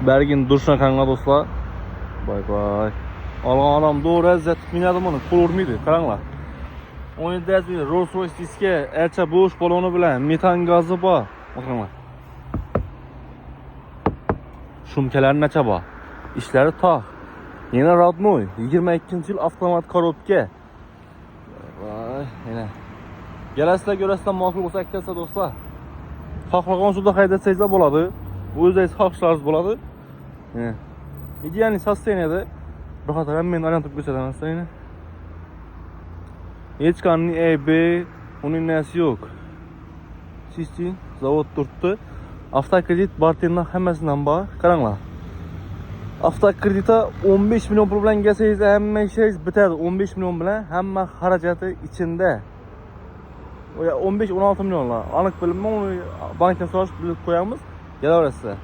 Bergin duruşuna kanka dostlar. Bay bay. Algan adam doğru əzzət minədim onu. Pul urmaydı. Qaranglar. 17 əzmiydi. Rolls Royce diske, erçə boş balonu bilən, metan gazı var. Bakınlar. Şumkeler neçə var. İşləri tağ. Yine Radnoy. 22. yıl avtomat korobka. Vay, yine. Gələsilə görəsilə mağlub olsa əktəsə dostlar. Xalqlığın suda qaydətsəyizlər boladı. Bu özəyiz xalqçılarız boladı. İdealni sasteniyədə. Rahat hem ben arayantıb göstərəm aslında. Hiç kanuni EB, onun nesi yok. Sistin, zavod turttu. Avtokredit barterinin həmməsindən var. Qaranglar. Avtokreditə 15 milyon pul bilan gəlsəyiz, həmmə işiniz bitər. 15 milyon bilan həmmə xaracatı içində. 15-16 milyonlar. Anıq bilməm, onu bankdan soraş bilib qoyamız. Gələ orası.